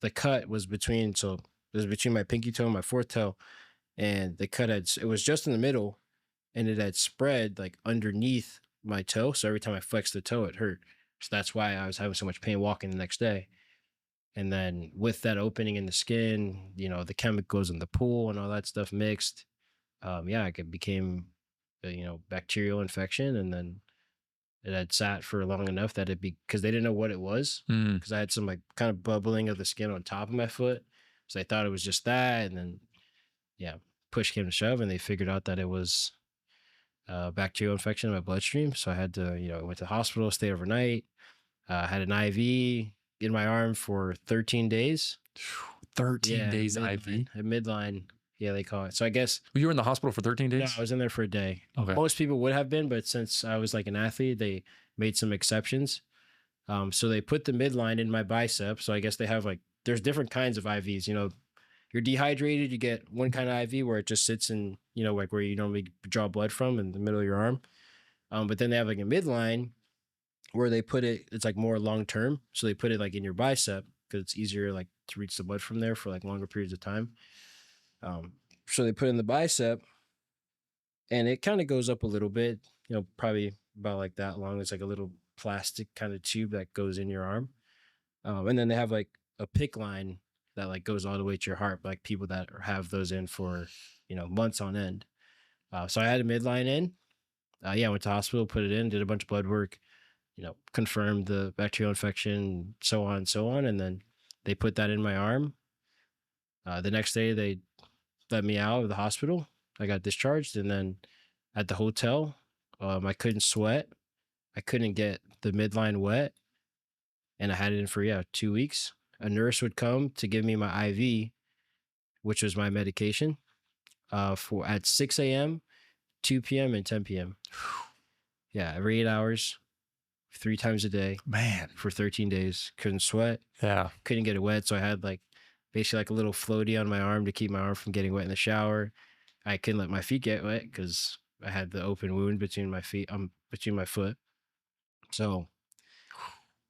the cut was between my pinky toe and my fourth toe. And the cut it was just in the middle and it had spread like underneath my toe. So every time I flexed the toe, it hurt. So that's why I was having so much pain walking the next day. And then with that opening in the skin, the chemicals in the pool and all that stuff mixed, it became, bacterial infection. And then it had sat for long enough that because they didn't know what it was, because I had some like kind of bubbling of the skin on top of my foot. So they thought it was just that. And then, push came to shove and they figured out that it was bacterial infection in my bloodstream. So I had to, went to the hospital, stayed overnight, had an IV in my arm for 13 days. 13 days IV? A midline. Yeah, they call it. So I guess. You were in the hospital for 13 days? No, I was in there for a day. Okay. Most people would have been, but since I was like an athlete, they made some exceptions. So they put the midline in my bicep. So I guess they have there's different kinds of IVs. You're dehydrated, you get one kind of IV where it just sits in, like where you normally draw blood from in the middle of your arm. But then they have like a midline where they put it, it's like more long term. So they put it like in your bicep because it's easier like to reach the blood from there for like longer periods of time. So they put it in the bicep and it kind of goes up a little bit, probably about like that long. It's like a little plastic kind of tube that goes in your arm. And then they have like a PICC line that like goes all the way to your heart, like people that have those in for, months on end. So I had a midline in. I went to hospital, put it in, did a bunch of blood work, confirmed the bacterial infection, so on and so on. And then they put that in my arm. The next day they let me out of the hospital. I got discharged. And then at the hotel, I couldn't sweat. I couldn't get the midline wet. And I had it in for, 2 weeks. A nurse would come to give me my IV, which was my medication, for at 6 a.m., 2 p.m., and 10 p.m. Yeah, every 8 hours, 3 times a day. Man. For 13 days. Couldn't sweat. Yeah. Couldn't get it wet. So I had basically like a little floaty on my arm to keep my arm from getting wet in the shower. I couldn't let my feet get wet because I had the open wound between my feet, between my foot. So,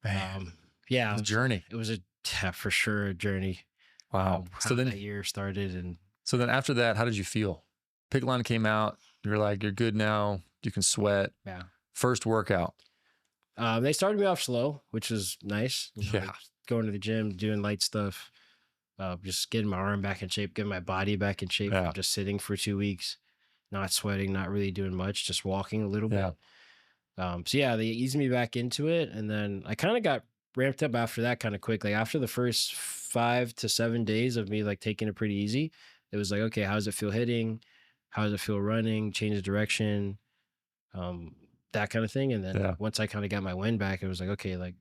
man, it was a journey. It was for sure a journey. Wow. So then that year started, and so then after that, how did you feel? PICC line came out. You're like, you're good now. You can sweat. Yeah. First workout. They started me off slow, which was nice. Yeah. Going to the gym, doing light stuff, just getting my arm back in shape, getting my body back in shape. Yeah. From just sitting for 2 weeks, not sweating, not really doing much, just walking a little bit. They eased me back into it, and then I kind of got ramped up after that kind of quick. Like after the first 5 to 7 days of me like taking it pretty easy, it was like, okay, how does it feel hitting? How does it feel running? Change the direction, that kind of thing. And then once I kind of got my wind back, it was like, okay, like,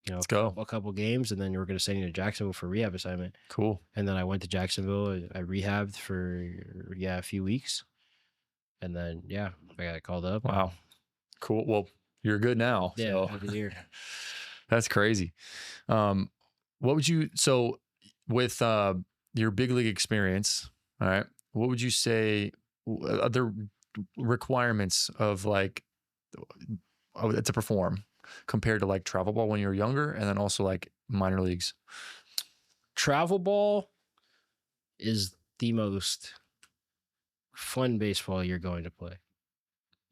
let's go. A couple games, and then you were going to send me to Jacksonville for a rehab assignment. Cool. And then I went to Jacksonville. I rehabbed for a few weeks, and then I got called up. Wow. Cool. Well, you're good now. Yeah, so. good year. That's crazy. What would you, so with your big league experience, all right, what would you say other requirements of like to perform compared to like travel ball when you were younger, and then also like minor leagues? Travel ball is the most fun baseball you're going to play,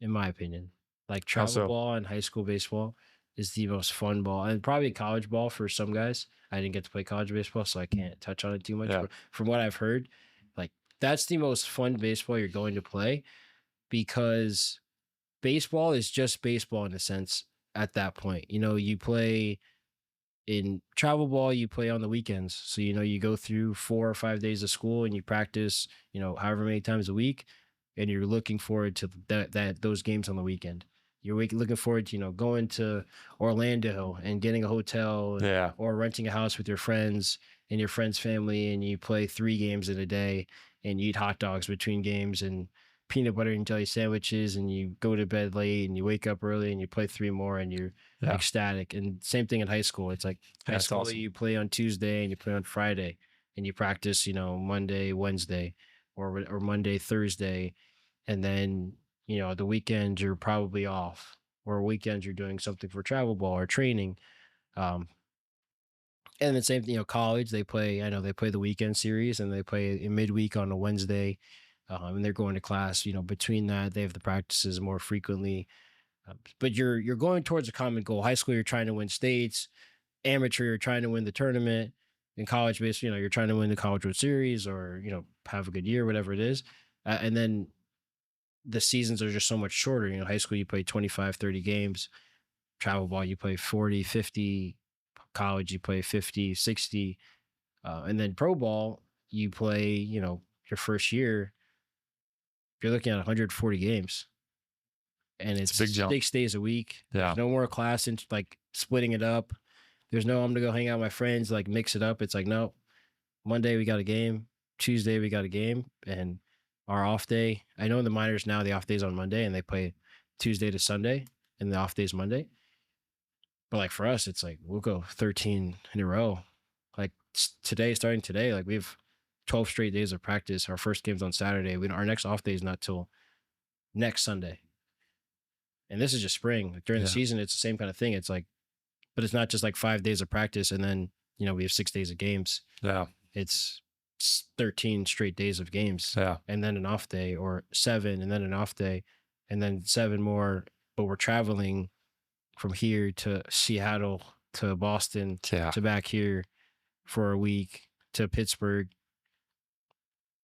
in my opinion. Like travel ball and high school baseball is the most fun ball, and probably college ball for some guys. I didn't get to play college baseball, so I can't touch on it too much. But from what I've heard, like that's the most fun baseball you're going to play, because baseball is just baseball in a sense at that point. You play in travel ball, you play on the weekends. So, you go through 4 or 5 days of school and you practice, however many times a week, and you're looking forward to those games on the weekend. You're looking forward to, going to Orlando and getting a hotel Yeah. or renting a house with your friends and your friend's family, and you play 3 games in a day and you eat hot dogs between games and peanut butter and jelly sandwiches, and you go to bed late and you wake up early and you play 3 more and you're Yeah. ecstatic. And same thing in high school. It's like high That's school, awesome. you play on Tuesday and you play on Friday and you practice, Monday, Wednesday, or Monday, Thursday, and then the weekends you're probably off, or weekends you're doing something for travel ball or training. Um, and then same thing, college, I know they play the weekend series and they play a midweek on a Wednesday, and they're going to class. Between that, they have the practices more frequently. But you're going towards a common goal. High school, you're trying to win states. Amateur, you're trying to win the tournament. In college, basically, you're trying to win the College World Series, or have a good year, whatever it is. And then the seasons are just so much shorter. High school, you play 25, 30 games. Travel ball, you play 40, 50. College, you play 50, 60. And then pro ball, you play, your first year, you're looking at 140 games. And it's a big jump. 6 days a week. Yeah. There's no more class and like splitting it up. There's no, I'm going to go hang out with my friends, like mix it up. It's like, no, Monday we got a game. Tuesday we got a game. And our off day, I know in the minors now, the off day's on Monday and they play Tuesday to Sunday and the off day's Monday. But like for us, it's like, we'll go 13 in a row. Like starting today, like we have 12 straight days of practice. Our first game's on Saturday. Our next off day is not till next Sunday. And this is just spring. Like during the season, it's the same kind of thing. It's like, but it's not just like 5 days of practice and then, we have 6 days of games. Yeah. It's 13 straight days of games. Yeah. And then an off day, or 7 and then an off day and then 7 more. But we're traveling from here to Seattle to Boston to back here for a week, to Pittsburgh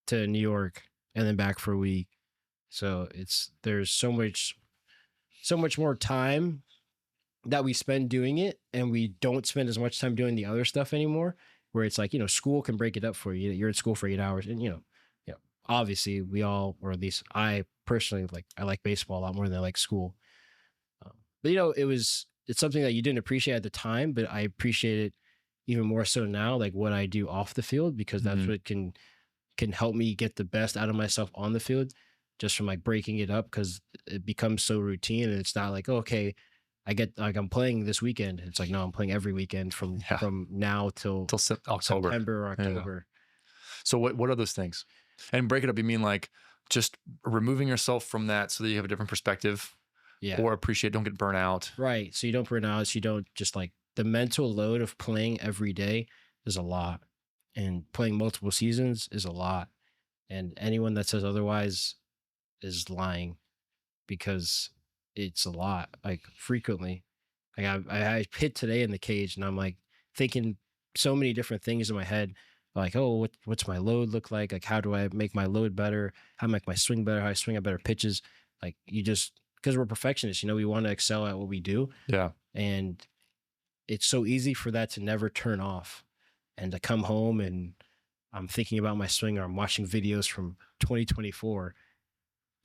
to New York, and then back for a week. So there's so much more time that we spend doing it, and we don't spend as much time doing the other stuff anymore, where it's like, school can break it up for you. You're in school for 8 hours, and obviously we all, or at least I personally, I like baseball a lot more than I like school. But it's something that you didn't appreciate at the time, but I appreciate it even more so now, like what I do off the field, because that's what can help me get the best out of myself on the field, just from like breaking it up, because it becomes so routine, and it's not like, oh, okay, I get like I'm playing this weekend. It's like, no, I'm playing every weekend from now till October. September or October. Yeah. So what are those things? And break it up, you mean like just removing yourself from that so that you have a different perspective, or don't get burnt out. Right. So you don't burn out. So you don't just like, the mental load of playing every day is a lot, and playing multiple seasons is a lot. And anyone that says otherwise is lying, because it's a lot, like frequently. Like I hit today in the cage and I'm like thinking so many different things in my head, like, oh, what's my load look like? Like, how do I make my load better? How make my swing better? How I swing at better pitches? Like, because we're perfectionists, we want to excel at what we do. Yeah. And it's so easy for that to never turn off, and to come home and I'm thinking about my swing, or I'm watching videos from 2024,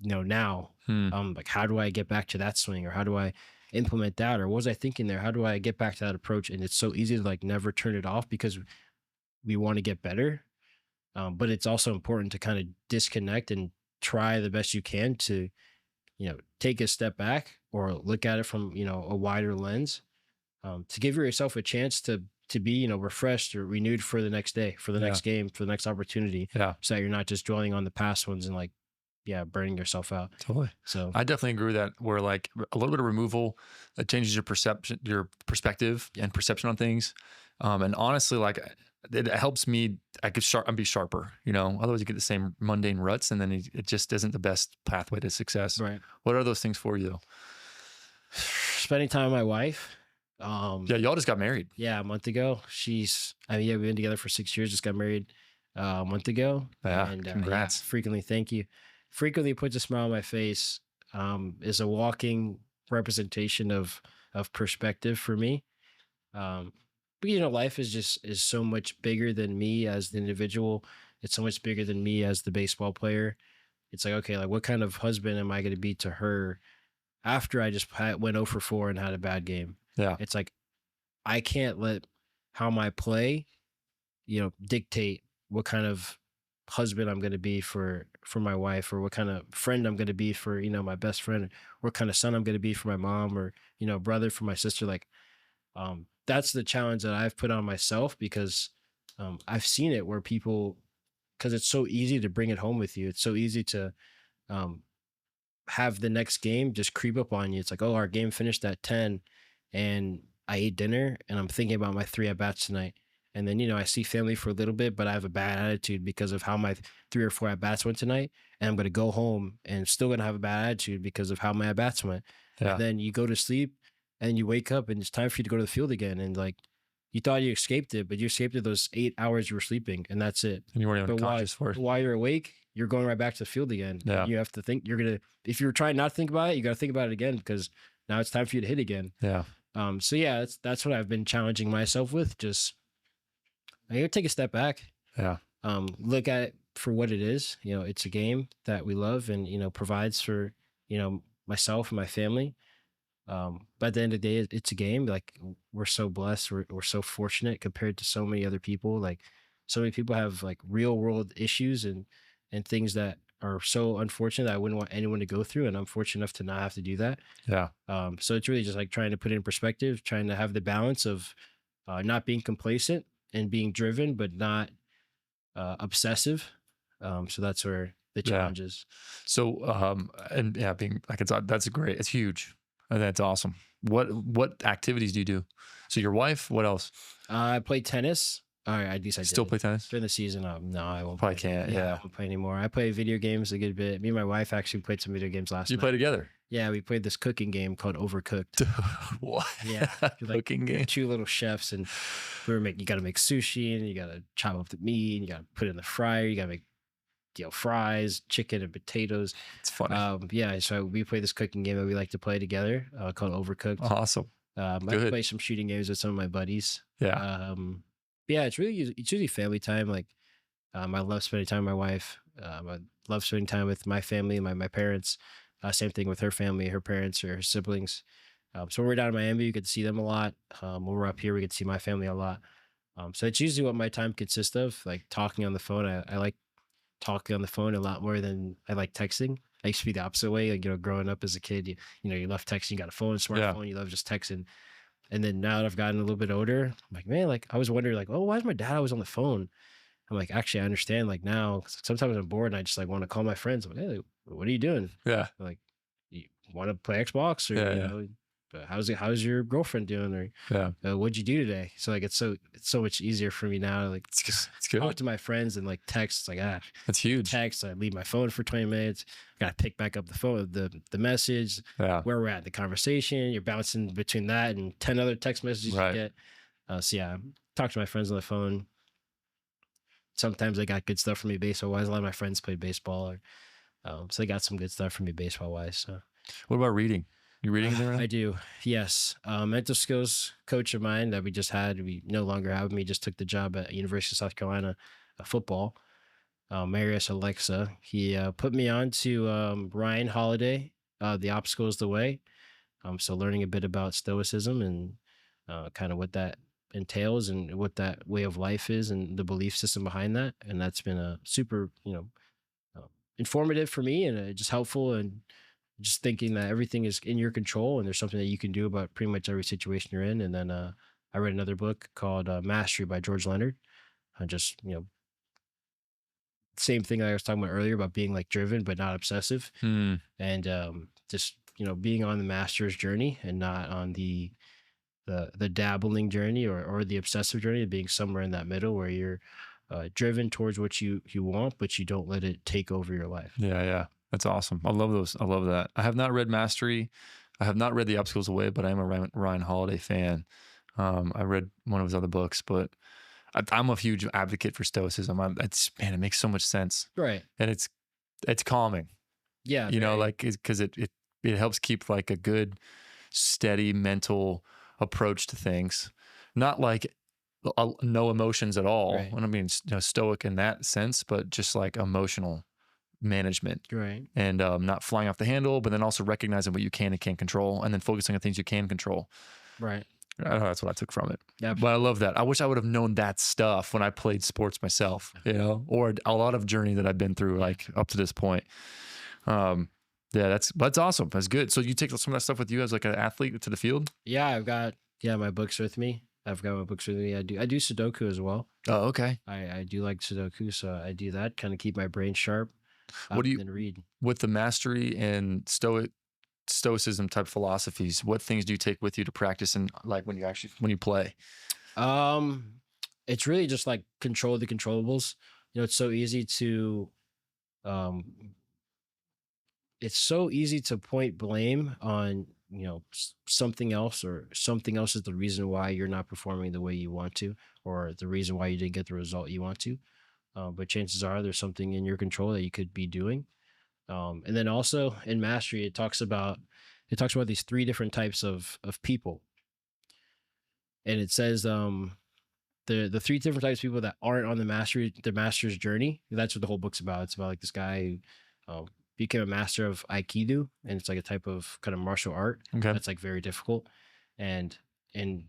now, like, how do I get back to that swing, or how do I implement that, or what was I thinking there? How do I get back to that approach? And it's so easy to like never turn it off, because we want to get better. But it's also important to kind of disconnect and try the best you can to, take a step back, or look at it from, a wider lens, to give yourself a chance to be, refreshed or renewed for the next day, for the next game, for the next opportunity. Yeah. So that you're not just dwelling on the past ones and like, burning yourself out. Totally. So I definitely agree with that, where like a little bit of removal that changes your perspective and perception on things. And honestly, like it helps me, I'd be sharper, otherwise you get the same mundane ruts, and then it just isn't the best pathway to success. Right. What are those things for you though? Spending time with my wife. Y'all just got married. Yeah, a month ago. We've been together for 6 years, just got married a month ago. Yeah, and congrats. Frequently, thank you. Frequently puts a smile on my face, is a walking representation of perspective for me. But life is so much bigger than me as the individual. It's so much bigger than me as the baseball player. It's like, okay, like what kind of husband am I going to be to her? after I just went 0 for 4 and had a bad game. Yeah. It's like, I can't let how my play, dictate what kind of husband I'm going to be for my wife, or what kind of friend I'm going to be for, my best friend, or what kind of son I'm going to be for my mom, or, brother for my sister. Like, that's the challenge that I've put on myself, because I've seen it where people, because it's so easy to bring it home with you. It's so easy to um, have the next game just creep up on you. It's like, oh, our game finished at 10 and I ate dinner and I'm thinking about my 3 at bats tonight. And then, I see family for a little bit, but I have a bad attitude because of how my 3 or 4 at bats went tonight. And I'm going to go home and still going to have a bad attitude because of how my at bats went. Yeah. And then you go to sleep and you wake up and it's time for you to go to the field again. And like, you thought you escaped it, but you escaped it those 8 hours you were sleeping, and that's it. And you weren't even conscious for it. While you're awake, you're going right back to the field again. Yeah. You have to think, if you're trying not to think about it, you got to think about it again, because now it's time for you to hit again. Yeah. So yeah, that's what I've been challenging myself with. Just, I gotta take a step back. Yeah. Look at it for what it is. It's a game that we love and, provides for, myself and my family. But at the end of the day, it's a game. Like, we're so blessed. We're so fortunate compared to so many other people. Like, so many people have like real world issues and things that are so unfortunate that I wouldn't want anyone to go through. And I'm fortunate enough to not have to do that. Yeah. So it's really just like trying to put it in perspective, trying to have the balance of not being complacent and being driven, but not obsessive. So that's where the challenge is. So, and yeah, being like, that's great. It's huge. And that's awesome. What activities do you do? So your wife, what else? I play tennis. All right, at least I still did. Play tennis During the season. No, I won't. Probably can't. Yeah. I won't play anymore. I play video games a good bit. Me and my wife actually played some video games last night. You play together? Yeah, we played this cooking game called Overcooked. What? Yeah, Cooking game. 2 little chefs, and you got to make sushi, and you got to chop up the meat, and you got to put it in the fryer. You got to make fries, chicken, and potatoes. It's funny. Yeah, so we play this cooking game that we like to play together called Overcooked. Awesome. I play some shooting games with some of my buddies. Yeah. Yeah, it's usually family time. Like, I love spending time with my wife. I love spending time with my family, my parents. Same thing with her family, her parents or her siblings. So when we're down in Miami, we get to see them a lot. When we're up here, we get to see my family a lot. So it's usually what my time consists of, like talking on the phone. I like talking on the phone a lot more than I like texting. I used to be the opposite way. Like, growing up as a kid, you love texting, you got a phone, smartphone, you love just texting. And then now that I've gotten a little bit older, I'm like, man, like I was wondering, like, oh, why is my dad always on the phone? I'm like, actually, I understand. Like, now, sometimes I'm bored and I just like want to call my friends. I'm like, hey, what are you doing? Yeah. I'm like, you want to play Xbox, or but how's your girlfriend doing, or what'd you do today? So like, it's so much easier for me now. Like, it's good. Talk to my friends and like text. Like, that's huge. Text. I leave my phone for 20 minutes. I gotta pick back up the phone, the message, where we're at, the conversation. You're bouncing between that and 10 other text messages you get. So yeah, talk to my friends on the phone. Sometimes they got good stuff for me baseball wise. A lot of my friends play baseball, so they got some good stuff for me baseball wise. So, what about reading? You reading there? I do. Yes. Mental skills coach of mine that we just had, we no longer have him. He just took the job at University of South Carolina football. Marius Alexa. He put me on to Ryan Holiday. The Obstacle is the Way. So learning a bit about stoicism and kind of what that entails and what that way of life is and the belief system behind that. And that's been a super, informative for me and just helpful, and just thinking that everything is in your control and there's something that you can do about pretty much every situation you're in. And then I read another book called Mastery by George Leonard. Just, same thing I was talking about earlier about being like driven, but not obsessive. And just, being on the master's journey and not on the dabbling journey or the obsessive journey, of being somewhere in that middle where you're driven towards what you want, but you don't let it take over your life. Yeah. That's awesome. I love those. I love that. I have not read Mastery. I have not read The Obstacles Away, but I am a Ryan Holiday fan. I read one of his other books, but I'm a huge advocate for stoicism. It makes so much sense. Right. And it's calming. Yeah. Because it helps keep like a good, steady mental approach to things. Not like no emotions at all. Right. I don't mean stoic in that sense, but just like emotional management Right. and not flying off the handle, but then also recognizing what you can and can't control, and then focusing on things you can control. Right. I don't know, that's what I took from it. Yeah. But I love that. I wish I would have known that stuff when I played sports myself, you know, or a lot of journey that I've been through, like up to this point. Yeah, that's awesome. That's good. So you take some of that stuff with you as like an athlete to the field? Yeah, I've got my books with me. I've got my books with me. I do Sudoku as well. Oh, okay. I do like Sudoku, so I do that, kind of keep my brain sharp. What do you and read? with the mastery and stoicism type philosophies? What things do you take with you to practice and like when you play? It's really just like control the controllables. You know, um, it's so easy to point blame on, you know, something else, or something else is the reason why you're not performing the way you want to, or the reason why you didn't get the result you want to. But chances are there's something in your control that you could be doing. And then also in mastery, it talks about these three different types of people, and it says the three different types of people that aren't on the master's journey. That's what the whole book's about. It's about like this guy who became a master of Aikido, and it's like a type of kind of martial art Okay. that's like very difficult. And the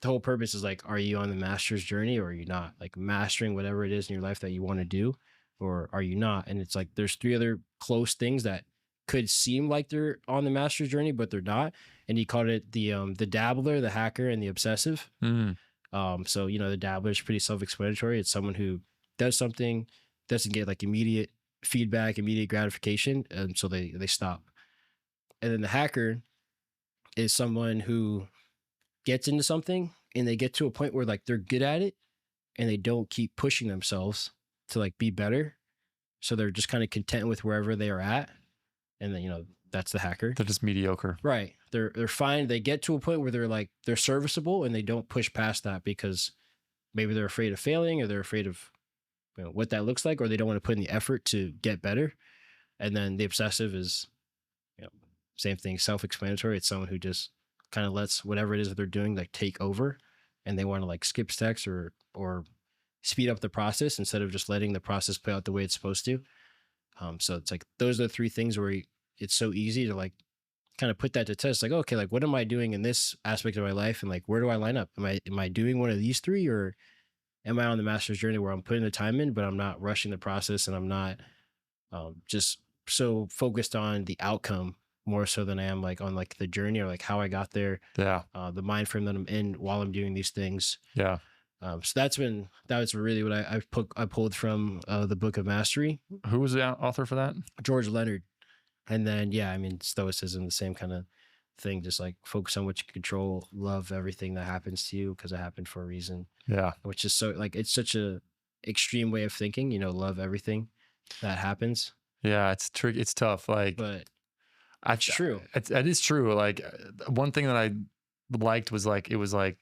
whole purpose is like, are you on the master's journey or are you not? Like mastering whatever it is in your life that you want to do, or are you not? And it's like there's three other close things that could seem like they're on the master's journey, but they're not. And he called it the dabbler, the hacker, and the obsessive. Mm. So you know, the dabbler is pretty self-explanatory. It's someone who does something, doesn't get like immediate feedback, immediate gratification, and so they stop. And then the hacker is someone who gets into something and they get to a point where like they're good at it and they don't keep pushing themselves to like be better. So they're just kind of content with wherever they are at. And then, you know, that's the hacker. They're just mediocre. Right. They're fine. They get to a point where they're serviceable and they don't push past that because maybe they're afraid of failing, or they're afraid of, you know, what that looks like, or they don't want to put in the effort to get better. And then the obsessive is, you know, same thing, self-explanatory. It's someone who just kind of lets whatever it is that they're doing like take over, and they want to like skip steps or speed up the process instead of just letting the process play out the way it's supposed to. So it's like those are the three things where it's so easy to like kind of put that to test. Like, okay, like what am I doing in this aspect of my life, and like where do I line up? Am I doing one of these three, or am I on the master's journey where I'm putting the time in, but I'm not rushing the process, and I'm not just so focused on the outcome more so than I am like on like the journey, or like how I got there. Yeah. The mind frame that I'm in while I'm doing these things. Yeah. So that was really what I pulled from the Book of Mastery. Who was the author for that? George Leonard. And then, yeah, I mean, Stoicism, the same kind of thing, just like focus on what you can control, love everything that happens to you because it happened for a reason. Yeah. Which is so like, it's such a extreme way of thinking, you know, love everything that happens. Yeah. It's tricky. It's tough. Like, But it's true. It is true. Like one thing that I liked was like, it was like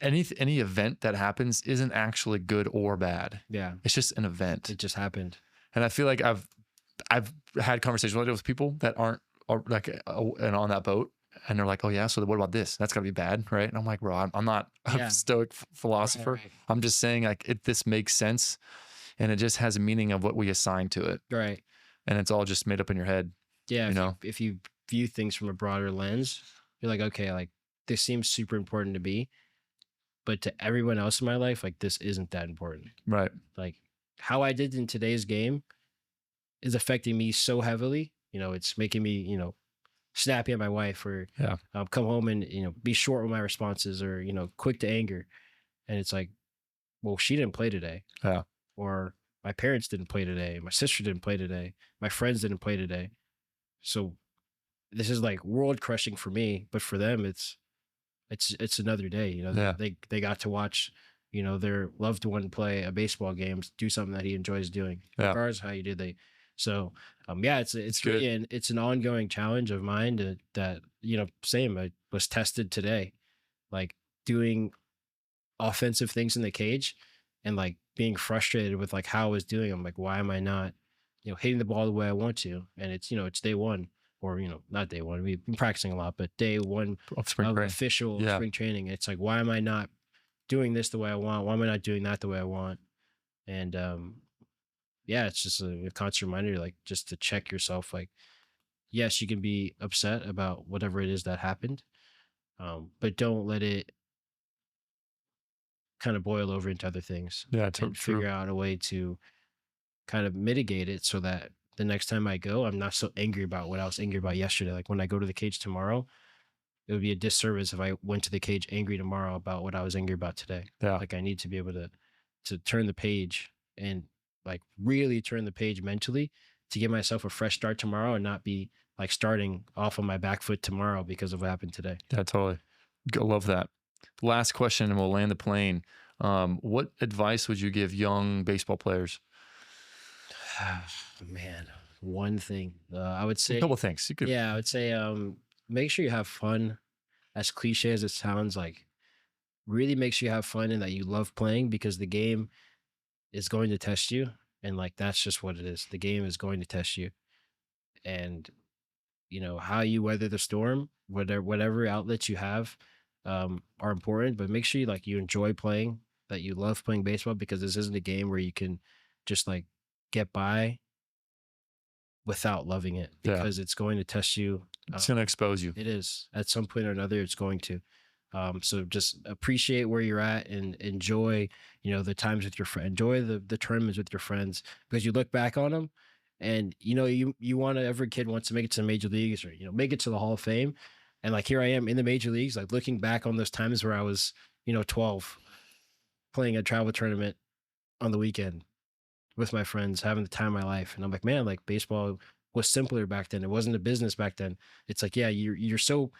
any event that happens isn't actually good or bad. Yeah. It's just an event. It just happened. And I feel like I've had conversations like with people that aren't like and on that boat, and they're like, oh yeah, so what about this? That's gotta be bad, right? And I'm like, bro, I'm not a stoic philosopher. Right. I'm just saying like this makes sense, and it just has a meaning of what we assign to it. Right. And it's all just made up in your head. Yeah. You know, if you view things from a broader lens, you're like, okay, like this seems super important to me, but to everyone else in my life, like this isn't that important. right? Like how I did in today's game is affecting me so heavily. You know, it's making me, you know, snappy at my wife, or come home and, you know, be short with my responses, or, you know, quick to anger. And it's like, well, she didn't play today. Yeah. Or my parents didn't play today. My sister didn't play today. My friends didn't play today. So this is like world crushing for me, but for them, it's another day. You know, they got to watch, you know, their loved one play a baseball game, do something that he enjoys doing, regardless of how you did. So yeah, it's really it's an ongoing challenge of mine that, you know, same. I was tested today, like doing offensive things in the cage and like being frustrated with like how I was doing. I'm like, why am I not, you know, hitting the ball the way I want to? And it's, you know, it's day one, or, you know, not day one. We've been practicing a lot, but day one of official spring training. It's like, why am I not doing this the way I want? Why am I not doing that the way I want? And yeah, it's just a constant reminder, like just to check yourself. Like, yes, you can be upset about whatever it is that happened, but don't let it kind of boil over into other things, Yeah, and true. figure out a way to kind of mitigate it so that the next time I go, I'm not so angry about what I was angry about yesterday. Like when I go to the cage tomorrow, it would be a disservice if I went to the cage angry tomorrow about what I was angry about today. Yeah. Like I need to be able to turn the page and like really turn the page mentally to give myself a fresh start tomorrow and not be like starting off on my back foot tomorrow because of what happened today. Yeah, totally. I love that. Last question, and we'll land the plane. What advice would you give young baseball players? Man, one thing I would A say, couple things. You could. yeah, I would say, make sure you have fun. As cliche as it sounds, like really make sure you have fun and that you love playing because the game is going to test you. And like, that's just what it is. The game is going to test you. And, how you weather the storm, whatever outlets you have, are important, but make sure you enjoy playing, that you love playing baseball because this isn't a game where you can just like get by without loving it Yeah. because it's going to test you. It's going to expose you. It is at some point or another. It's going to. So just appreciate where you're at and enjoy, the times with your friend. Enjoy the tournaments with your friends because you look back on them, and you want to. Every kid wants to make it to the major leagues or make it to the Hall of Fame, and like here I am in the major leagues, like looking back on those times where I was 12, playing a travel tournament on the weekend with my friends, having the time of my life, and I'm like, man, like baseball was simpler back then. It wasn't a business back then. It's like, yeah, you're so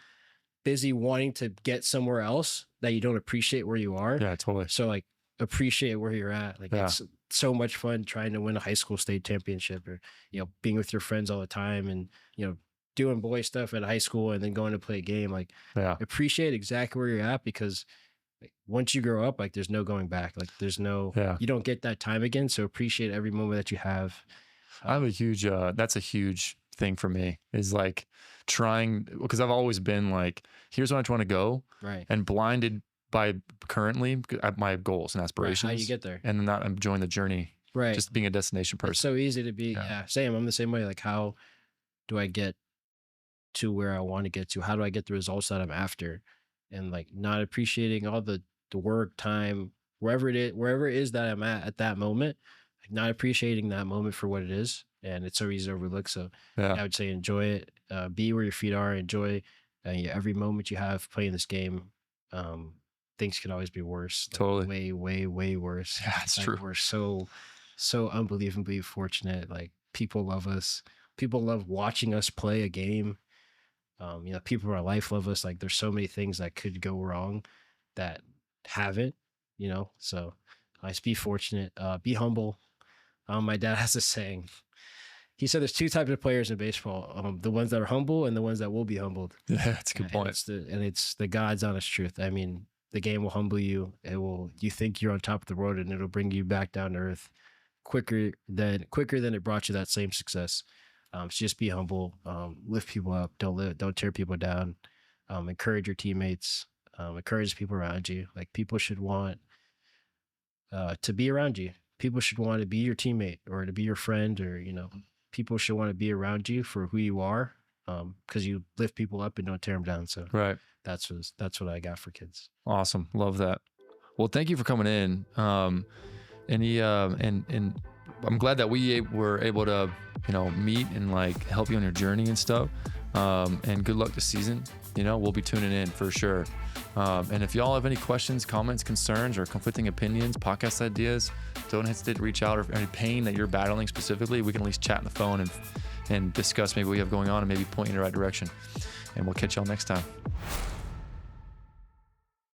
busy wanting to get somewhere else that you don't appreciate where you are. Yeah, totally. So like appreciate where you're at. Like Yeah. it's so much fun trying to win a high school state championship or, being with your friends all the time and, doing boy stuff at high school and then going to play a game. Like Yeah. appreciate exactly where you're at because like, once you grow up, like there's no going back. Like there's no, Yeah. you don't get that time again. So appreciate every moment that you have. I have a huge, that's a huge thing for me is like trying, because I've always been like, here's where I want to go. Right. And blinded by currently my goals and Right. aspirations. How you get there. And not enjoying the journey. Right. Just being a destination person. It's so easy to be, yeah, same. I'm the same way. Like how do I get to where I want to get to? How do I get the results that I'm after? And like not appreciating all the work time, wherever it is that I'm at that moment, like not appreciating that moment for what it is. And it's so easy to overlook. So Yeah. I would say enjoy it, be where your feet are, enjoy every moment you have playing this game. Things can always be worse. Like, Totally. way, way, way worse. Yeah, it's Like, true. we're so unbelievably fortunate. Like people love us. People love watching us play a game. People in our life love us. Like there's so many things that could go wrong that haven't, so just be fortunate, be humble. My dad has a saying. He said there's two types of players in baseball, the ones that are humble and the ones that will be humbled. Yeah, that's a good point. It's the God's honest truth. I mean, the game will humble you. You think you're on top of the world and it'll bring you back down to earth quicker than it brought you that same success. So just be humble, lift people up, don't tear people down, encourage your teammates, encourage people around you. Like people should want to be around you. People should want to be your teammate or to be your friend, or people should want to be around you for who you are, because you lift people up and don't tear them down. So right, that's what I got for kids. Awesome, love that. Well, thank you for coming in. And I'm glad that we were able to, meet and like help you on your journey and stuff. And good luck this season. We'll be tuning in for sure. And if y'all have any questions, comments, concerns, or conflicting opinions, podcast ideas, don't hesitate to reach out, or any pain that you're battling specifically, we can at least chat on the phone and discuss maybe what you have going on and maybe point you in the right direction. And we'll catch y'all next time.